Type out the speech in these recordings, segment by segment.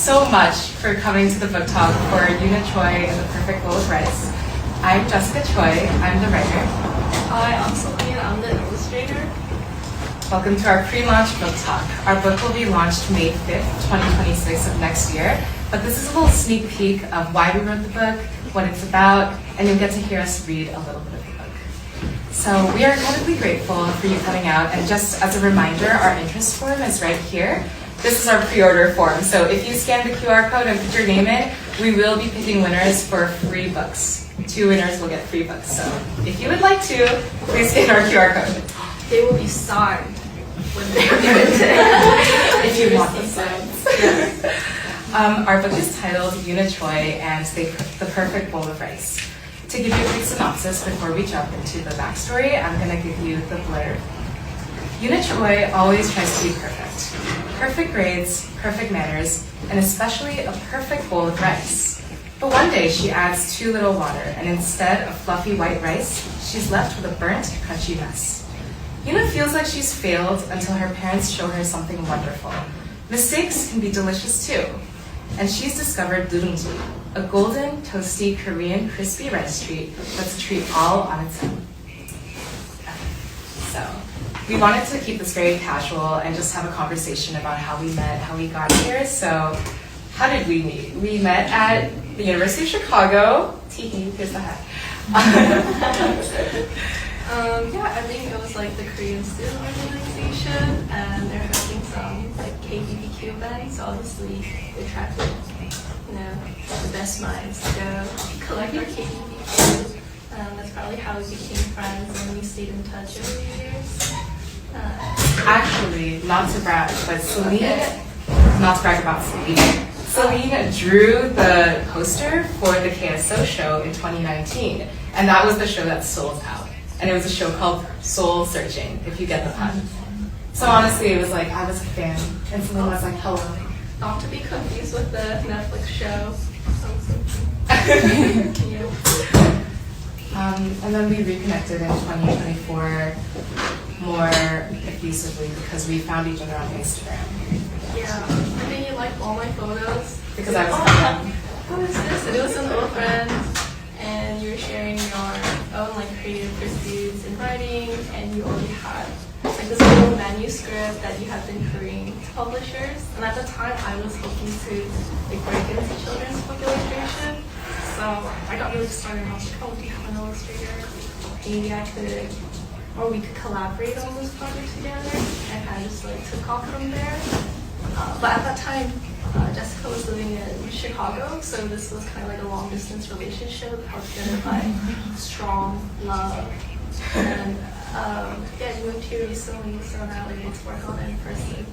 so much for coming to the book talk for Yuna Choe and the Perfect Bowl of Rice. I'm Jessica Choi, I'm the writer. Hi, I'm Celine, I'm the illustrator. Welcome to our pre-launch book talk. Our book will be launched May 5th, 2026 of next year, but this is a little sneak peek of why we wrote the book, what it's about, and you'll get to hear us read a little bit of the book. So we are incredibly grateful for you coming out, and just as a reminder, our interest form is right here. This is our pre-order form, so if you scan the QR code and put your name in, we will be picking winners for free books. 2 winners will get free books, so if you would like to, please scan our QR code. They will be signed when they're given if you want the signs. Our book is titled Yuna Choe and the Perfect Bowl of Rice. To give you a quick synopsis before we jump into the backstory, I'm going to give you the blurb. Yuna Choe always tries to be perfect. Perfect grades, perfect manners, and especially a perfect bowl of rice. But one day she adds too little water, and instead of fluffy white rice, she's left with a burnt, crunchy mess. Yuna feels like she's failed until her parents show her something wonderful. Mistakes can be delicious too. And she's discovered durungji, a golden, toasty, Korean, crispy rice treat that's a treat all on its own. So, we wanted to keep this very casual and just have a conversation about how we met, how we got here. So, how did we meet? We met at the University of Chicago. Teehee, here's the hat. I think it was like the Korean Student Organization, and they're having some like KBBQ events. So obviously they attracted, the best minds to go collect our KBBQ. That's probably how we became friends, and we stayed in touch over the years. Actually, not to brag, but Celine, not to brag about Celine. Celine drew the poster for the KSO show in 2019, and that was the show that sold out. And it was a show called Soul Searching, if you get the pun. So honestly, it was like, I was a fan, and Celine was like, hello. Not to be confused with the Netflix show. And then we reconnected in 2024 more effusively because we found each other on Instagram. Yeah, I think you liked all my photos. Because I was Korean. What is this? And it was an old friend, and you were sharing your own like creative pursuits in writing, and you already had like this little manuscript that you had been creating to publishers. And at the time, I was hoping to like break into children's book illustration. So I got really excited, and I was like, oh, do you have an illustrator? Maybe I could, or we could collaborate on this project together. And I just like took off from there. But at that time, Jessica was living in Chicago, so this was kind of like a long distance relationship held together by strong love. And you moved here recently, so now we're able to work on it in person.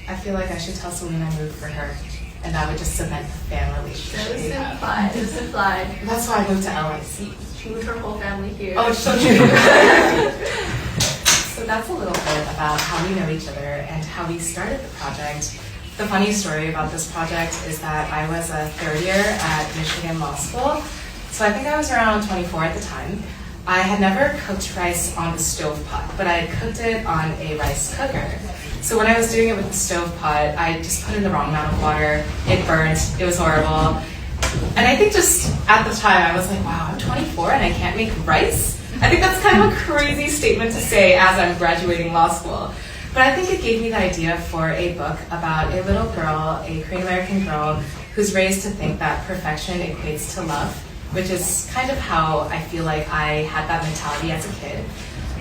I feel like I should tell Celine I moved for her, and that would just cement the fan relationship. It was implied. It was implied. That's why I moved to LIC. She moved her whole family here. Oh, it's so true. So that's a little bit about how we know each other and how we started the project. The funny story about this project is that I was a third year at Michigan Law School, so I think I was around 24 at the time. I had never cooked rice on the stove pot, but I had cooked it on a rice cooker. So when I was doing it with the stove pot, I just put in the wrong amount of water, it burnt, it was horrible. And I think just at the time I was like, wow, I'm 24 and I can't make rice? I think that's kind of a crazy statement to say as I'm graduating law school. But I think it gave me the idea for a book about a little girl, a Korean American girl, who's raised to think that perfection equates to love, which is kind of how I feel like I had that mentality as a kid.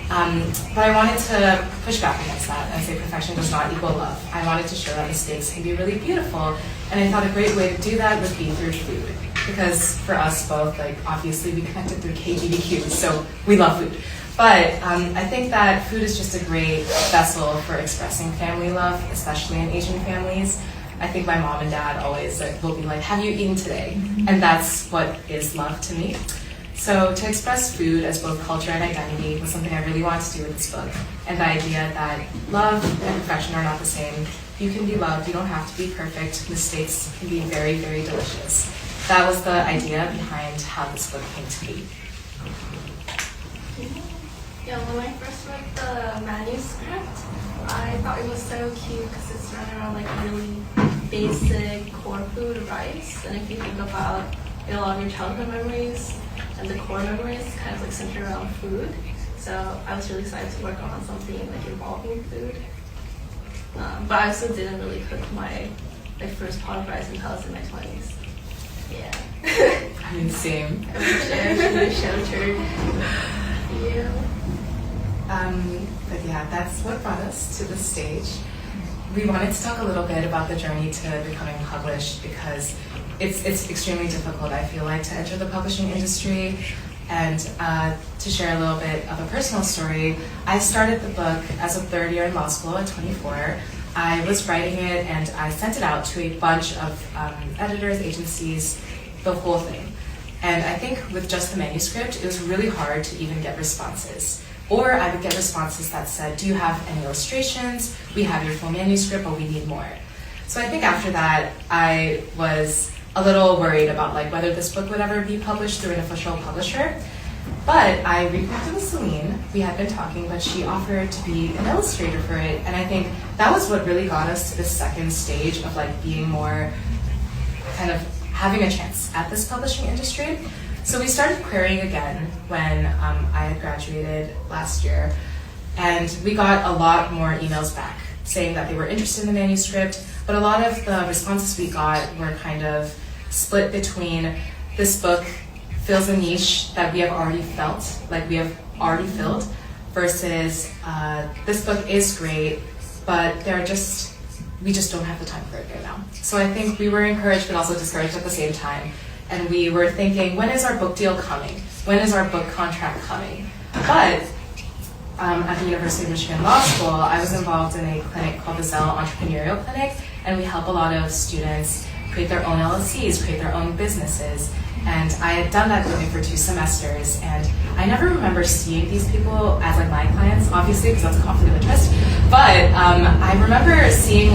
But I wanted to push back against that and say perfection does not equal love. I wanted to show that mistakes can be really beautiful, and I thought a great way to do that would be through food. Because for us both, like obviously we connected through KBBQ, so we love food. But I think that food is just a great vessel for expressing family love, especially in Asian families. I think my mom and dad always will be like, have you eaten today? And that's what is love to me. So to express food as both culture and identity was something I really wanted to do with this book. And the idea that love and perfection are not the same. You can be loved, you don't have to be perfect. Mistakes can be very, very delicious. That was the idea behind how this book came to be. Yeah, when I first read the manuscript, I thought it was so cute because it's running around like really basic core food, rice. And if you think about a lot of your childhood memories and the core memories kind of like center around food. So I was really excited to work on something like involving food. But I also didn't really cook my first pot of rice until I was in my 20s. Yeah. I mean, same. I was sheltered. Yeah. But yeah, that's what brought us to this stage. We wanted to talk a little bit about the journey to becoming published because it's extremely difficult, I feel like, to enter the publishing industry. And to share a little bit of a personal story, I started the book as a third year in law school at 24. I was writing it and I sent it out to a bunch of editors, agencies, the whole thing. And I think with just the manuscript, it was really hard to even get responses. Or I would get responses that said, do you have any illustrations? We have your full manuscript, but we need more. So I think after that, I was a little worried about whether this book would ever be published through an official publisher. But I reconnected with Celine. We had been talking, but she offered to be an illustrator for it. And I think that was what really got us to the second stage of being more kind of having a chance at this publishing industry. So we started querying again when I had graduated last year, and we got a lot more emails back saying that they were interested in the manuscript, but a lot of the responses we got were kind of split between this book fills a niche that we have already felt, filled, versus this book is great, but we just don't have the time for it right now. So I think we were encouraged but also discouraged at the same time. And we were thinking, when is our book deal coming? When is our book contract coming? But at the University of Michigan Law School, I was involved in a clinic called the Zell Entrepreneurial Clinic, and we help a lot of students create their own LLCs, create their own businesses. And I had done that clinic for 2 semesters, and I never remember seeing these people as my clients, obviously, because that's a conflict of interest. But I remember seeing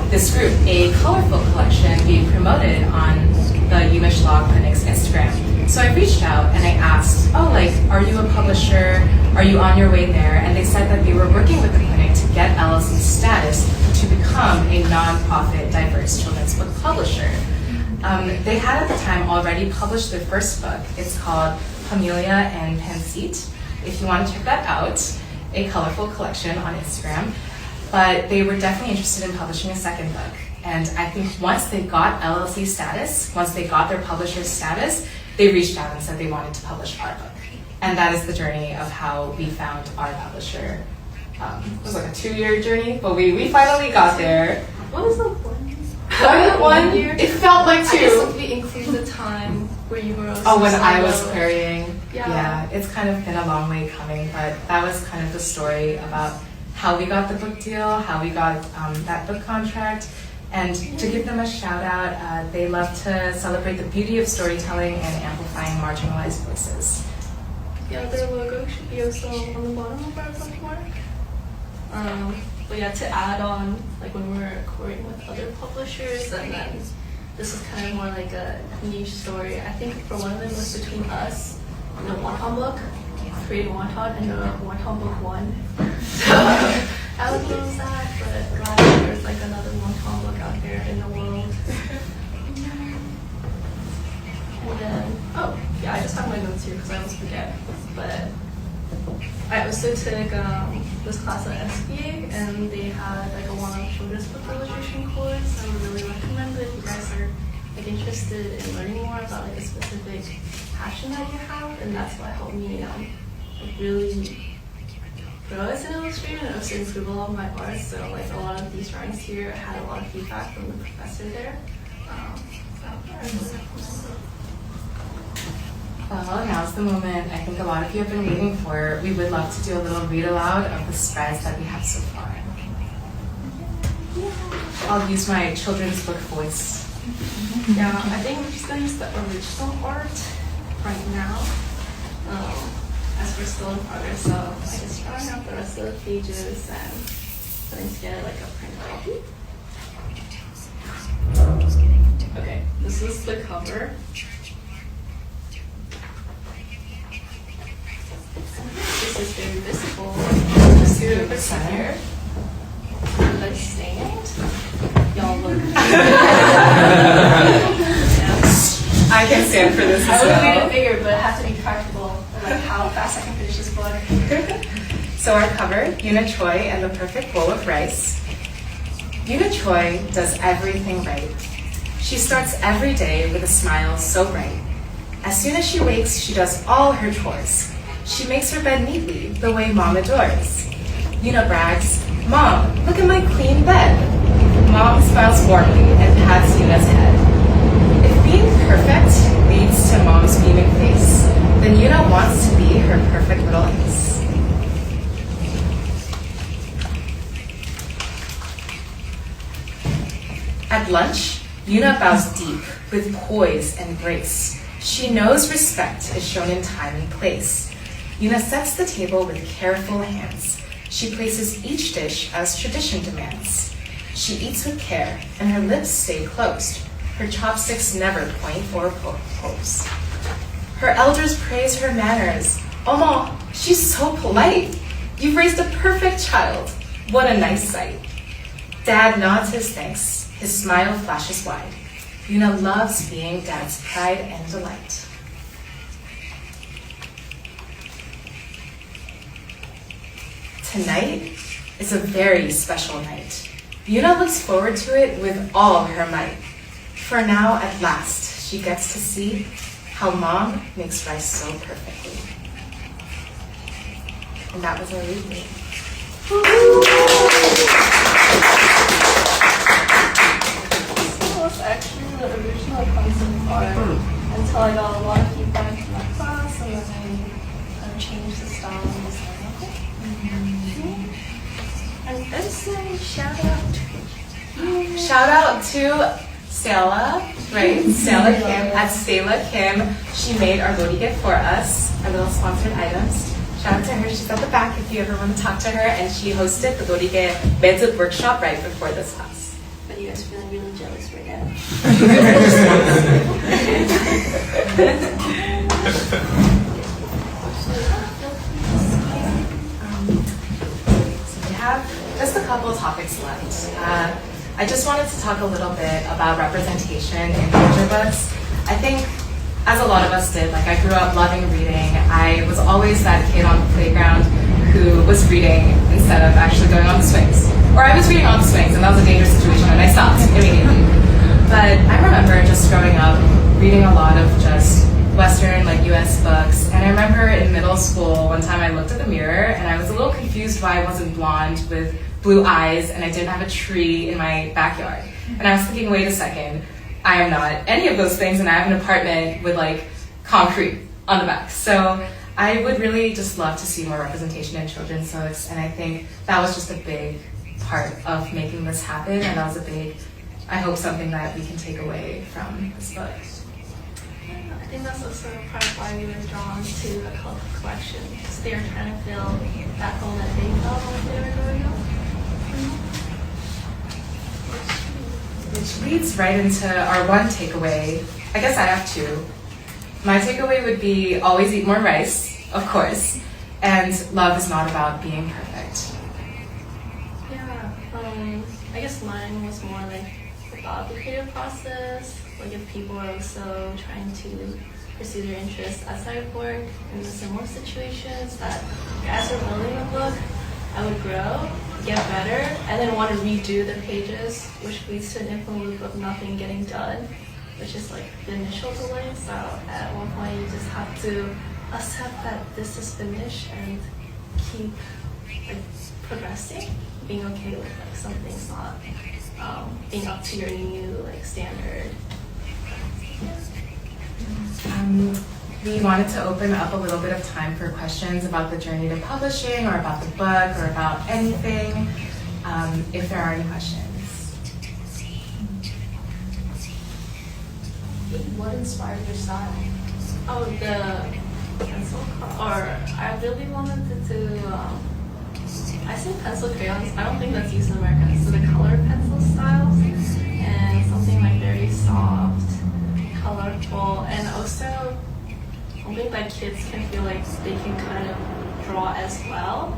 this group, a colorful collection, being promoted on the Yuna Choe Clinic's Instagram. So I reached out and I asked, are you a publisher? Are you on your way there? And they said that they were working with the clinic to get LLC status to become a nonprofit diverse children's book publisher. They had at the time already published their first book. It's called Pamelia and Pancit. If you want to check that out, a colorful collection on Instagram. But they were definitely interested in publishing a second book. And I think once they got LLC status, once they got their publisher's status, they reached out and said they wanted to publish our book. And that is the journey of how we found our publisher. It was a 2-year journey, but we finally got there. What was the one year? It felt like 2. I guess if we include the time where you were when I was querying. Yeah, it's kind of been a long way coming, but that was kind of the story about how we got the book deal, how we got that book contract. And to give them a shout out, they love to celebrate the beauty of storytelling and amplifying marginalized voices. Yeah, their logo should be also on the bottom of our bookmark. But yeah, to add on, when we were querying with other publishers, and then this is kind of more like a niche story. I think for one of them was between us and the Wonton book, creating Wonton, and the Wonton book 1. So I would love that, but glad there's another Wonton book out there in the world. And then, I just have my notes here because I always forget. But I also took this class at SBA, and they had a one-off children's book illustration course. I would really recommend it if you guys are interested in learning more about a specific passion that you have, and that's what helped me really grow as an illustrator and also improve a lot of my art. So a lot of these drawings here, I had a lot of feedback from the professor there. Well, now's the moment I think a lot of you have been waiting for. We would love to do a little read aloud of the spreads that we have so far. I'll use my children's book voice. Yeah, I think we're just going to use the original art right now. As we're still in progress, so I guess drawing out the rest of the pages and putting together a print copy. Okay, this is the cover. This is very visible. Just do the center. The stand. Y'all look I can stand for this I as would have made well. it bigger, but it has to be practical, like how fast I can finish this book. So our cover, Yuna Choe and the Perfect Bowl of Rice. Yuna Choe does everything right. She starts every day with a smile so bright. As soon as she wakes, she does all her chores. She makes her bed neatly, the way Mom adores. Yuna brags, "Mom, look at my clean bed." Mom smiles warmly and pats Yuna's head. If being perfect leads to Mom's beaming face, then Yuna wants to be her perfect little ace. At lunch, Yuna bows deep with poise and grace. She knows respect is shown in time and place. Yuna sets the table with careful hands. She places each dish as tradition demands. She eats with care, and her lips stay closed. Her chopsticks never point or pose. Her elders praise her manners. "Omo, she's so polite. You've raised a perfect child. What a nice sight." Dad nods his thanks. His smile flashes wide. Yuna loves being Dad's pride and delight. Tonight is a very special night. Yuna looks forward to it with all her might. For now, at last, she gets to see how Mom makes rice so perfectly. And that was our reading. This was actually the original concept art until I got a lot of feedback from my class, and then I changed the style and design of it. And then shout out. Shout out to Stella, right? Stella Kim at Stella Kim. She made our Lodi gift for us, our little sponsored items. Shout out to her. She's at the back if you ever want to talk to her. And she hosted the Lodi gift Bedzut workshop right before this class. But you guys feeling really jealous right now? So we have just a couple of topics left. I just wanted to talk a little bit about representation in picture books. I think, as a lot of us did, like I grew up loving reading. I was always that kid on the playground who was reading instead of actually going on the swings. Or I was reading on the swings, and that was a dangerous situation, and I stopped immediately. But I remember just growing up, reading a lot of just Western, like US books. And I remember in middle school, one time I looked at the mirror, and I was a little confused why I wasn't blonde with blue eyes, and I didn't have a tree in my backyard. And I was thinking, wait a second, I am not any of those things, and I have an apartment with like concrete on the back. So I would really just love to see more representation in children's books, and I think that was just a big part of making this happen, and that was a big, I hope, something that we can take away from this book. I think that's also part of why we were drawn to the colorful collection, because they were trying to fill that hole that they felt when they were growing up. Which leads right into our one takeaway. I guess I have two. My takeaway would be always eat more rice, of course, and love is not about being perfect. Yeah, I guess mine was more like about the creative process, like if people are also trying to pursue their interests outside of work in the similar situations, that as we're building a book, I would grow, get better, and then want to redo the pages, which leads to an infinite loop of nothing getting done, which is like the initial delay. So at one point you just have to accept that this is finished and keep like progressing, being okay with like something's not being up to your new like standard. We wanted to open up a little bit of time for questions about the journey to publishing, or about the book, or about anything, if there are any questions. What inspired your style? Oh, the pencil, or I really wanted to I say pencil crayons. I don't think that's used in America. So the color pencil styles, and something like very soft, colorful, and also something that kids can feel like they can kind of draw as well.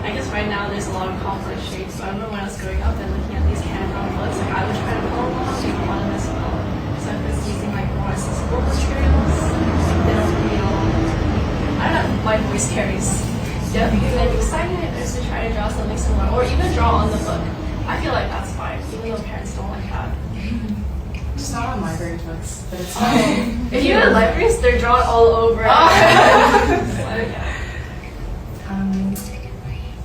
I guess right now there's a lot of complex shapes. So I remember when I was growing up and looking at these hand-drawn books, like I would try to follow along and want them as well. So I'm just using like more accessible materials. They don't feel, I don't know, my voice carries. Yeah, because like excitement is to try to draw something similar, or even draw on the book. I feel like that's fine, even though parents don't like that. Just not on library books, but it's fine. If you go to libraries, they're drawn all over. Oh. Like,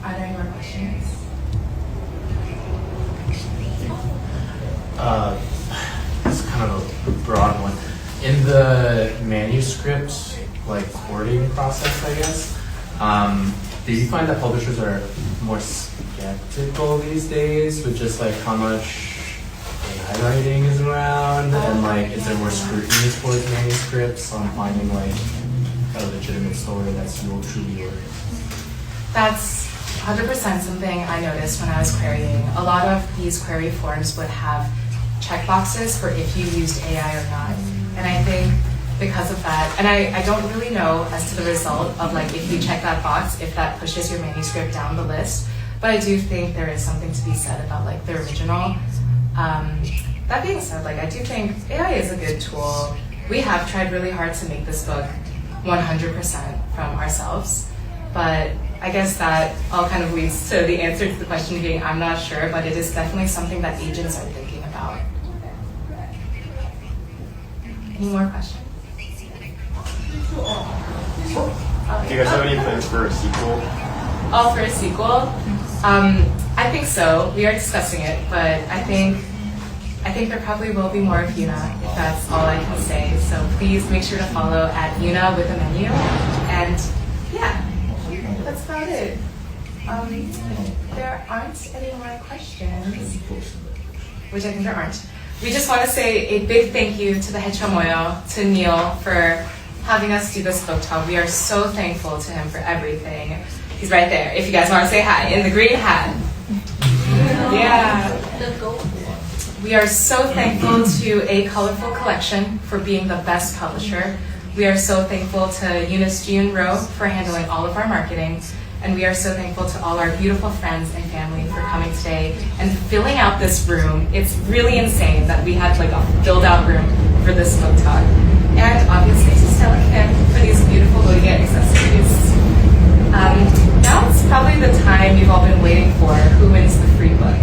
Are there any more questions? It's kind of a broad one. In the manuscript, like courting process, I guess, do you find that publishers are more skeptical these days with just like how much AI writing is around, and like is there more scrutiny towards manuscripts on finding like a legitimate story that's truly yours? That's 100% something I noticed when I was querying. A lot of these query forms would have checkboxes for if you used AI or not. And I think because of that, and I don't really know as to the result of like if you check that box, if that pushes your manuscript down the list, but I do think there is something to be said about like the original. That being said, like I do think AI is a good tool. We have tried really hard to make this book 100% from ourselves, but I guess that all kind of leads to the answer to the question being I'm not sure, but it is definitely something that agents are thinking about. Any more questions? Do you guys have any plans for a sequel? Oh, for a sequel? I think so. We are discussing it, but I think there probably will be more of Yuna, if that's all I can say. So please make sure to follow at Yuna with a menu. And yeah, that's about it. There aren't any more questions, which I think there aren't. We just want to say a big thank you to the head chamoyo, to Neil, for having us do this book talk. We are so thankful to him for everything. He's right there, if you guys want to say hi, in the green hat. Yeah. the gold one. We are so thankful to A Colorful Collection for being the best publisher. We are so thankful to Eunice June Rowe for handling all of our marketing. And we are so thankful to all our beautiful friends and family for coming today and filling out this room. It's really insane that we had like a filled out room for this book talk. And obviously to Stella Kim for these beautiful Lodia accessories. Now it's probably the time you've all been waiting for, who wins the free book.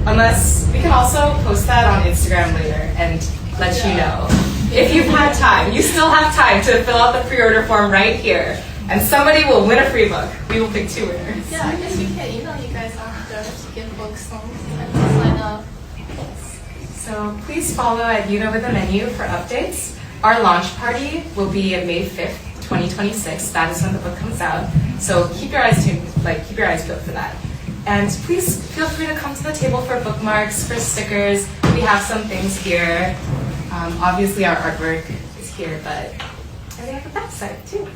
Unless we can also post that on Instagram later and let you know. If you've had time, you still have time to fill out the pre-order form right here. And somebody will win a free book. We will pick 2 winners. Yeah, I guess we can email you guys after to give books and sign up. So please follow at Yuna with a menu for updates. Our launch party will be May 5th, 2026. That is when the book comes out. So keep your eyes tuned, keep your eyes peeled for that. And please feel free to come to the table for bookmarks, for stickers. We have some things here. Obviously our artwork is here, but we have the back side too.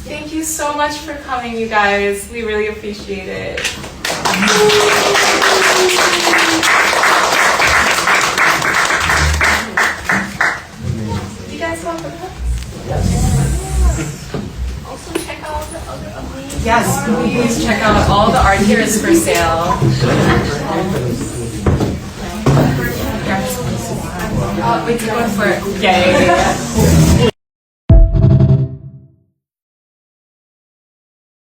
Thank you so much for coming, you guys. We really appreciate it. You guys want the books? Also check out the other amazing Yes, please check out all the art here is for sale. Wait, going for it. Yeah.